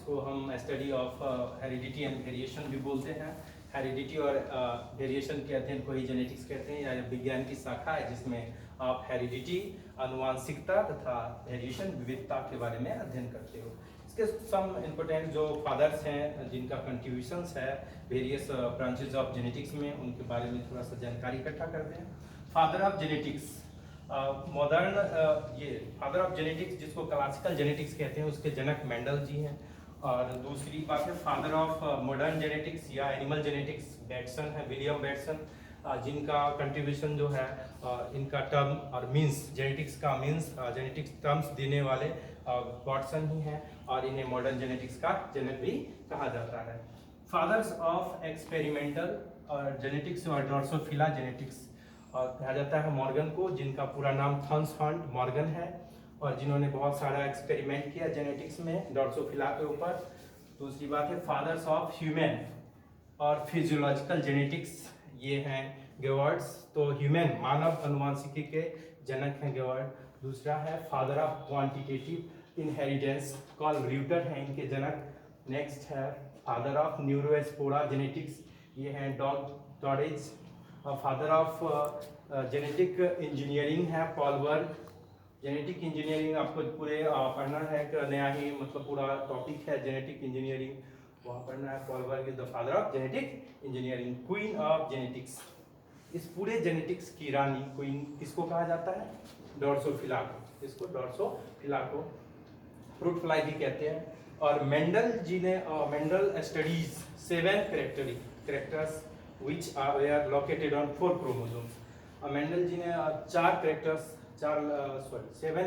जिसको हम study of heredity and variation भी बोलते हैं। हेरिडिटी और वेरिएशन के अध्ययन को ही जेनेटिक्स कहते हैं, या विज्ञान की शाखा है जिसमें आप हेरिडिटी, आनुवांशिकता तथा वेरिएशन, विविधता के बारे में अध्ययन करते हो। इसके सम इम्पोर्टेंट जो फादर्स हैं जिनका कंट्रीब्यूशंस है वेरियस ब्रांचेज ऑफ जेनेटिक्स में, उनके बारे में थोड़ा सा जानकारी इकट्ठा करते हैं। फादर ऑफ जेनेटिक्स, मॉडर्न ये फादर ऑफ जेनेटिक्स जिसको क्लासिकल जेनेटिक्स कहते हैं, उसके जनक मेंडल जी हैं। और दूसरी बात है फादर ऑफ मॉडर्न जेनेटिक्स या एनिमल जेनेटिक्स बैटसन है, विलियम बैटसन, जिनका कंट्रीब्यूशन जो है इनका टर्म और मीन्स जेनेटिक्स का मीन्स जेनेटिक्स टर्म्स देने वाले वाटसन ही हैं, और इन्हें मॉडर्न जेनेटिक्स का जनक भी कहा जाता है। फादर्स ऑफ एक्सपेरिमेंटल और जेनेटिक्स और ड्रोसोफिला जेनेटिक्स और कहा जाता है मॉर्गन को, जिनका पूरा नाम थॉमस हंट मॉर्गन है, और जिन्होंने बहुत सारा एक्सपेरिमेंट किया जेनेटिक्स में ड्रोसोफिला के ऊपर। दूसरी बात है फादर्स ऑफ ह्यूमन और फिजियोलॉजिकल जेनेटिक्स, ये हैं गेवर्ड्स, तो ह्यूमन मानव अनुवांशिकी के जनक हैं गेवर्ड। दूसरा है father of quantitative inheritance, Kölreuter हैं इनके जनक। नेक्स्ट है फादर ऑफ न्यूरोस्पोरा जेनेटिक्स, ये हैं Dodge. Father of genetic engineering है पॉलवर्ग। जेनेटिक इंजीनियरिंग आपको पूरे पढ़ना है, नया ही मतलब पूरा टॉपिक है जेनेटिक इंजीनियरिंग, वहाँ पढ़ना है। Paul Berg is the father of genetic engineering. Queen of genetics, इस पूरे जेनेटिक्स की रानी क्वीन किसको कहा जाता है? ड्रोसोफिला को। इसको ड्रोसोफिला को फ्रूट फ्लाई भी कहते हैं। और मेंडल जी ने Mendel studies 7 characters which are located on 4 chromosomes। Mendel ji ने 7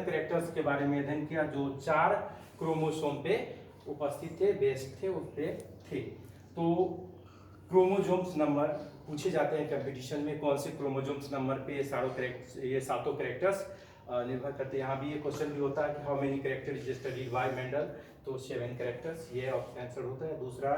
कैरेक्टर्स के बारे में अध्ययन किया जो 4 क्रोमोसोम पे उपस्थित थे, बेस्ड थे, उस पे थे। तो क्रोमोसोम्स नंबर पूछे जाते हैं कंपटीशन में, कौन से क्रोमोसोम्स नंबर पे ये सातों कैरेक्टर्स निर्भर करते हैं। यहाँ भी ये क्वेश्चन भी होता है कि how many character is studied by Mendel, तो 7 कैरेक्टर्स ये आंसर होता है। दूसरा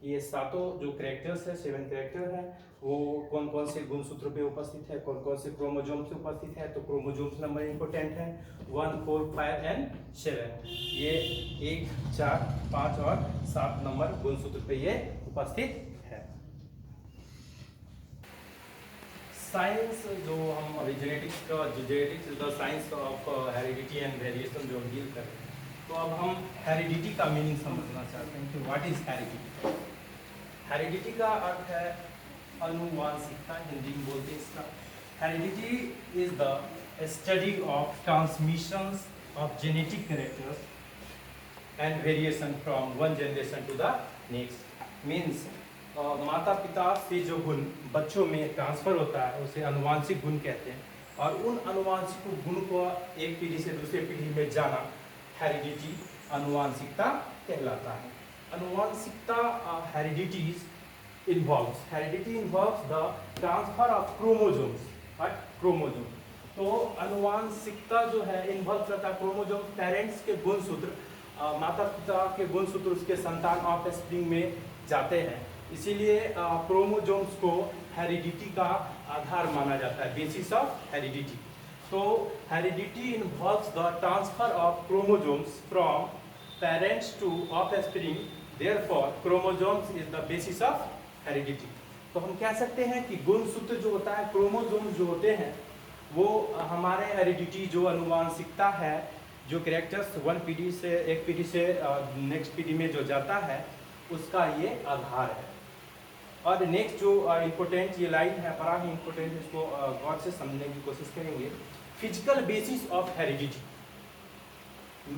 ये सातों जो कैरेक्टर्स है 7 कैरेक्टर है, वो कौन कौन से गुणसूत्र पे उपस्थित है, कौन कौन से क्रोमोसोम से उपस्थित है, तो क्रोमोसोम्स नंबर इंपोर्टेंट है 1, 4, 5 एंड 7। ये 1, 4, 5 और 7 नंबर गुणसूत्र पे ये उपस्थित है। साइंस जो हम अभी genetics is the science of heredity and variation जो डील कर रहे हैं, तो अब हम हेरिडिटी का मीनिंग समझना चाहते हैं कि व्हाट इज हेरिडिटी। हेरिडिटी का अर्थ है अनुवांशिकता, हिंदी में बोलते हैं इसका। Heredity is the study of transmissions of genetic characters and variation from one generation to the next. Means माता पिता से जो गुण बच्चों में ट्रांसफर होता है उसे अनुवांशिक गुण कहते हैं, और उन अनुवांशिक गुण को एक पीढ़ी से दूसरे पीढ़ी में जाना हेरिडिटी अनुवांशिकता कहलाता है। अनुवांशिकता heredity involves the transfer of chromosome. तो अनुवांशिकता जो है इन्वॉल्व करता है क्रोमोसोम, पेरेंट्स के गुणसूत्र, माता पिता के गुणसूत्र उसके संतान ऑफ स्प्रिंग में जाते हैं। इसीलिए क्रोमोसोम्स को हेरिडिटी का आधार माना जाता है, बेसिस ऑफ हेरिडिटी। तो heredity involves the transfer of chromosomes from parents to offspring, therefore chromosomes is the basis of heredity. तो हम कह सकते हैं कि गुणसूत्र जो होता है, क्रोमोसोम्स जो होते हैं, वो हमारे हेरिडिटी जो अनुवांशिकता है, जो कैरेक्टर्स एक पीढ़ी से नेक्स्ट पीढ़ी में जो जाता है उसका ये आधार है। और नेक्स्ट जो इम्पोर्टेंट ये लाइन है, बड़ा ही इम्पोर्टेंट, इसको गौर से समझने की कोशिश करेंगे। फिजिकल बेसिस ऑफ हेरिडिटी,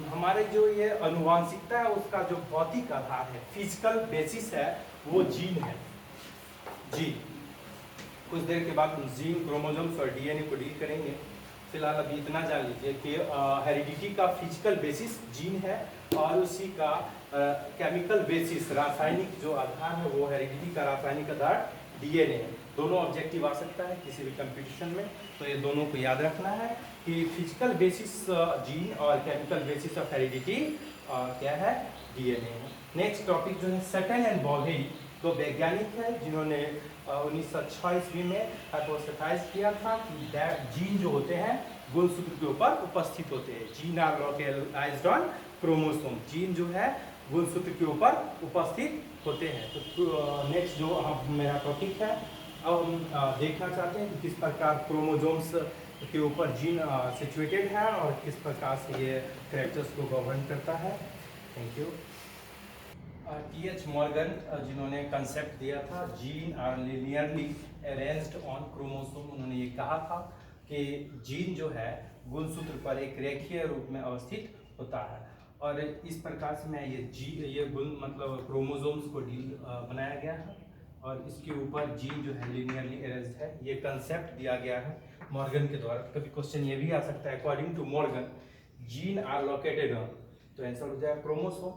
हमारे जो ये अनुवांशिकता है उसका जो भौतिक आधार है, फिजिकल बेसिस है, वो जीन है। जीन, कुछ देर के बाद हम जीन, क्रोमोसोम्स और डीएनए को डील करेंगे। फिलहाल अभी इतना जान लीजिए कि हेरिडिटी का फिजिकल बेसिस जीन है, और उसी का केमिकल बेसिस, रासायनिक जो आधार है, वो हेरिडिटी का रासायनिक आधार डीएनए है। दोनों ऑब्जेक्टिव आ सकता है किसी भी कंपटीशन में, तो ये दोनों को याद रखना है कि फिजिकल बेसिस जीन और केमिकल बेसिस ऑफ हेरिडिटी क्या है? डीएनए है। नेक्स्ट टॉपिक जो है सेटन एंड बॉल्हेई, दो वैज्ञानिक है जिन्होंने 1906 ईस्वी में हाइपोथेसाइज किया था कि जीन जो होते हैं गुणसूत्र के ऊपर उपस्थित होते हैं। Gene are localized on chromosome, gene जो है गुणसूत्र के ऊपर उपस्थित होते हैं। तो नेक्स्ट जो मेरा टॉपिक है, अब हम देखना चाहते हैं कि किस प्रकार क्रोमोजोम्स के ऊपर जीन सिचुएटेड है और किस प्रकार से ये कैरेक्टर्स को गवर्न करता है। Thank you. टी.एच. मॉर्गन जिन्होंने कंसेप्ट दिया था gene are linearly arranged on chromosome, उन्होंने ये कहा था कि जीन जो है गुणसूत्र पर एक रेखीय रूप में अवस्थित होता है और इस प्रकार से मैं ये गुण मतलब क्रोमोसोम्स को बनाया गया है और इसके ऊपर जीन जो है लिनियरली अरेंज्ड है, ये कंसेप्ट दिया गया है मॉर्गन के द्वारा। कभी क्वेश्चन ये भी आ सकता है, according to Morgan gene are located on, तो आंसर हो जाएगा क्रोमोसोम,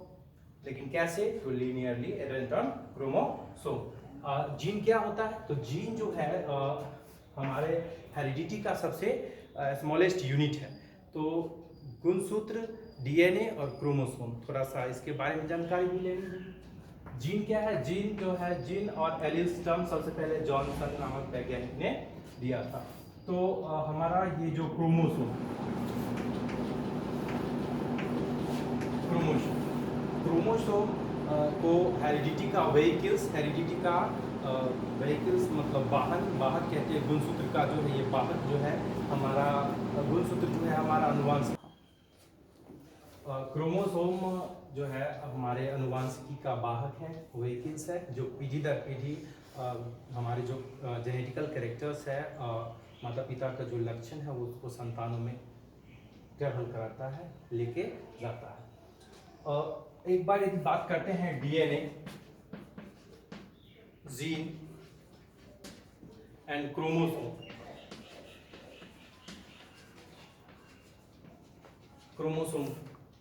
लेकिन कैसे, तो linearly arranged on chromosome. Gene क्या होता है, तो जीन जो है हमारे हेरिडिटी का सबसे स्मॉलेस्ट यूनिट है। तो गुणसूत्र, डीएनए और क्रोमोसोम, थोड़ा सा इसके बारे में जानकारी भी लेनी है। जीन क्या है, जीन जो है, जीन और एलिल्स टर्म सबसे पहले जॉनसन नामक वैज्ञानिक ने दिया था। तो हमारा ये जो क्रोमोसोम को हेरिडिटी का व्हीकल्स मतलब वाहक कहते हैं। गुणसूत्र का जो है, ये वाहक जो है हमारा गुणसूत्र जो है हमारा अनुवांशिक, क्रोमोसोम जो है हमारे अनुवांशिकी का वाहक है, व्हीकल्स है, जो पीढ़ी दर पीढ़ी हमारे जो जेनेटिकल कैरेक्टर्स है, माता पिता का जो लक्षण है वो उसको संतानों में ट्रेवल कराता है, लेके जाता है। एक बार यदि बात करते हैं डीएनए, जीन एंड क्रोमोसोम,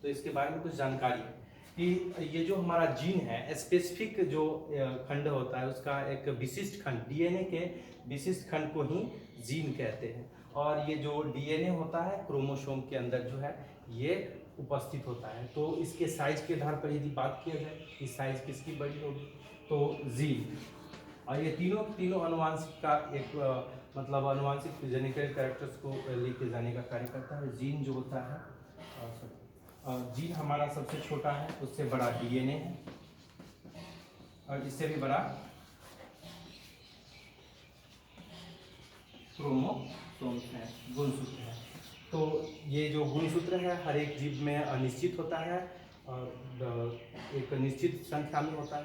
तो इसके बारे में कुछ जानकारी है कि ये जो हमारा जीन है, स्पेसिफिक जो खंड होता है उसका एक विशिष्ट खंड, डीएनए के विशिष्ट खंड को ही जीन कहते हैं। और ये जो डीएनए होता है क्रोमोसोम के अंदर जो है ये उपस्थित होता है। तो इसके साइज के आधार पर यदि बात किया जाए कि साइज किसकी बड़ी होगी, तो जीन, और ये तीनों अनुवांशिक का एक मतलब अनुवांशिक जेनेटिकल कैरेक्टर्स को लेके जाने का कार्य करता है। जीन जो होता है, जीन हमारा सबसे छोटा है, उससे बड़ा डीएनए है और इससे भी बड़ा क्रोमोसोम है, गुणसूत्र है। तो ये जो गुणसूत्र है हर एक जीव में अनिश्चित होता है और एक निश्चित संख्या में होता है।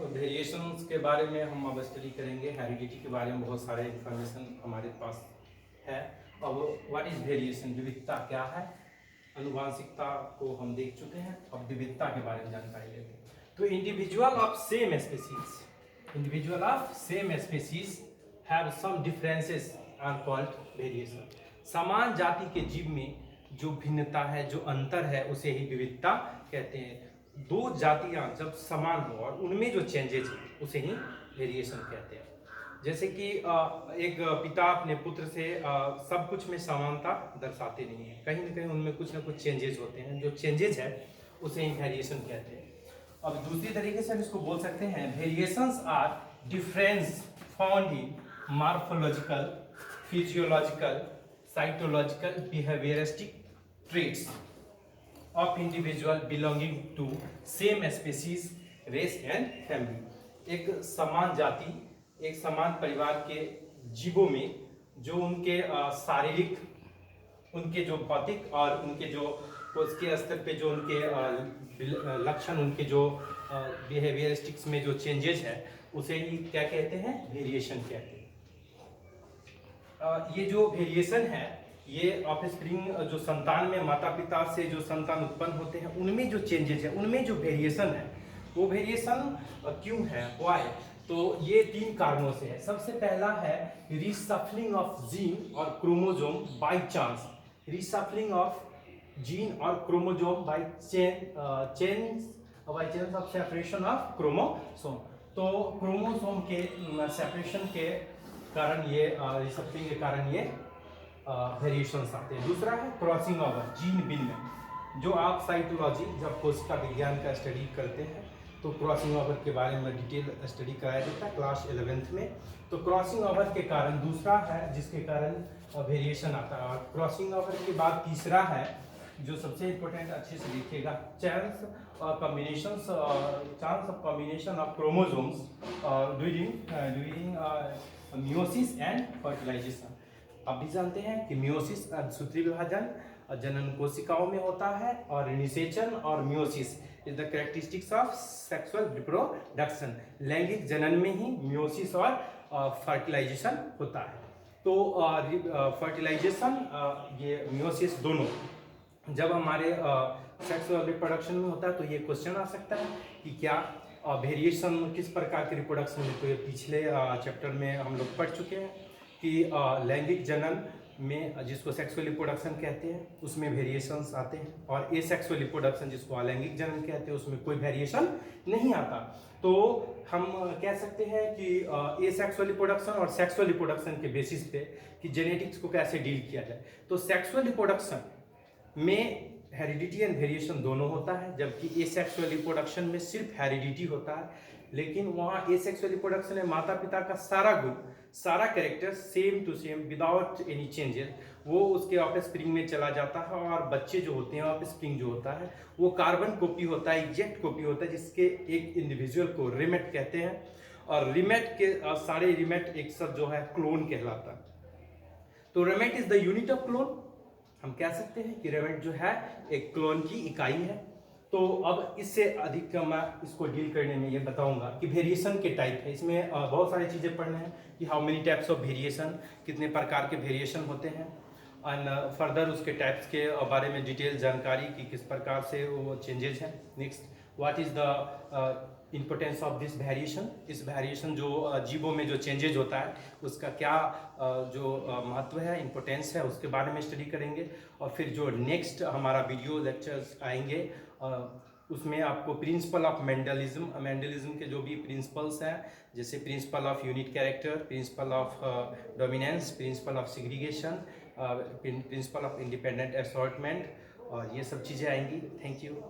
वेरिएशंस के बारे में हम अब स्टडी करेंगे। हेरिडिटी के बारे में बहुत सारे इंफॉर्मेशन हमारे पास है। अब व्हाट इज वेरिएशन, विविधता क्या है। अनुवांशिकता को हम देख चुके हैं, अब विविधता के बारे में जानकारी लेते हैं। तो individual of same species have some differences are called variation। समान जाति के जीव में जो भिन्नता है, जो अंतर है, उसे ही विविधता कहते हैं। दो जातियां जब समान हो और उनमें जो चेंजेस है उसे ही वेरिएशन कहते हैं। जैसे कि एक पिता अपने पुत्र से सब कुछ में समानता दर्शाते नहीं है, कहीं ना कहीं उनमें कुछ ना कुछ चेंजेस होते हैं, जो चेंजेस है उसे ही वेरिएशन कहते हैं। अब दूसरी तरीके से हम इसको बोल सकते हैं, variations are difference found in morphological, physiological, cytological, behavioristic traits of individual belonging to same species, race and family। एक समान जाति, एक समान परिवार के जीवों में जो उनके शारीरिक, उनके जो भौतिक और उनके जो उसके स्तर पे जो उनके लक्षण, उनके जो बिहेवियरिस्टिक्स में जो चेंजेस है उसे ही क्या कहते हैं, वेरिएशन कहते हैं। ये जो वेरिएशन है ये ऑफस्प्रिंग, जो संतान में माता पिता से जो संतान उत्पन्न होते हैं उनमें जो चेंजेस है, उनमें जो वेरिएशन है, वो वेरिएशन क्यों है, व्हाई, तो ये तीन कारणों से है। सबसे पहला है रीशफलिंग ऑफ जीन और chromosome by chance, reshuffling of gene और chromosome by change of separation of chromosome. तो क्रोमोसोम के सेपरेशन के कारण ये रिशफलिंग के कारण ये वेरिएशंस आते हैं। दूसरा है क्रॉसिंग ओवर, जीन भिन्न। जो आप साइटोलॉजी, जब कोशिका विज्ञान का स्टडी करते हैं तो क्रॉसिंग ओवर के बारे में डिटेल स्टडी कराया जाता है क्लास 11th में। तो क्रॉसिंग ओवर के कारण दूसरा है जिसके कारण वेरिएशन आता है। और क्रॉसिंग ओवर के बाद तीसरा है जो सबसे इम्पोर्टेंट अच्छे से देखिएगा, chance of combination of chromosomes during meiosis and fertilization. आप भी जानते हैं कि मियोसिस सूत्री विभाजन जनन कोशिकाओं में होता है, और निषेचन और meiosis is the characteristics of sexual reproduction. लैंगिक जनन में ही मियोसिस और फर्टिलाइजेशन होता है। तो फर्टिलाइजेशन ये मियोसिस दोनों जब हमारे सेक्सुअल रिप्रोडक्शन में होता है, तो ये क्वेश्चन आ सकता है कि क्या वेरिएशन किस प्रकार के रिप्रोडक्शन में। तो ये पिछले चैप्टर में हम लोग पढ़ चुके हैं कि लैंगिक जनन में, जिसको सेक्सुअल रिप्रोडक्शन कहते हैं, उसमें वेरिएशंस आते हैं, और एसेक्सुअल रिप्रोडक्शन जिसको अलैंगिक जनन कहते हैं, उसमें कोई वेरिएशन नहीं आता। तो हम कह सकते हैं कि एसेक्सुअल रिप्रोडक्शन और सेक्सुअल रिप्रोडक्शन के बेसिस पे कि जेनेटिक्स को कैसे डील किया जाए। तो सेक्सुअल रिप्रोडक्शन में हेरिडिटी एंड वेरिएशन दोनों होता है, जबकि एसेक्सुअल रिप्रोडक्शन में सिर्फ हेरिडिटी होता है। लेकिन वहाँ एसेक्सुअल रिप्रोडक्शन में माता पिता का सारा गुण, सारा character same to same without any changes, वो उसके ऑफस्प्रिंग में चला जाता है, और बच्चे जो होते हैं, ऑफस्प्रिंग जो होता है वो कार्बन कॉपी होता है, एग्जैक्ट कॉपी होता है, जिसके एक इंडिविजुअल को रिमेट कहते हैं, और रिमेट के सारे रिमेट एक साथ जो है क्लोन कहलाता है। तो remit is the unit of clone. हम कह सकते हैं कि रेमेट जो है एक क्लोन की इकाई है। तो अब इससे अधिक मैं इसको डील करने में ये बताऊंगा कि वेरिएशन के टाइप है। इसमें बहुत सारी चीज़ें पढ़ने हैं कि how many types of variation, कितने प्रकार के वेरिएशन होते हैं, एंड फर्दर उसके टाइप्स के बारे में डिटेल जानकारी कि किस प्रकार से वो चेंजेज हैं। Next, what is the importance of this variation. इस वेरिएशन जो जीवों में जो चेंजेज होता है, उसका क्या जो महत्व है, इम्पोर्टेंस है, उसके बारे में स्टडी करेंगे। और फिर जो नेक्स्ट हमारा वीडियो लेक्चर्स आएंगे, उसमें आपको प्रिंसिपल ऑफ मेंडलिज्म के जो भी प्रिंसिपल्स हैं, जैसे principle of unit character, principle of dominance, principle of segregation, principle of independent assortment, और ये सब चीज़ें आएंगी। Thank you.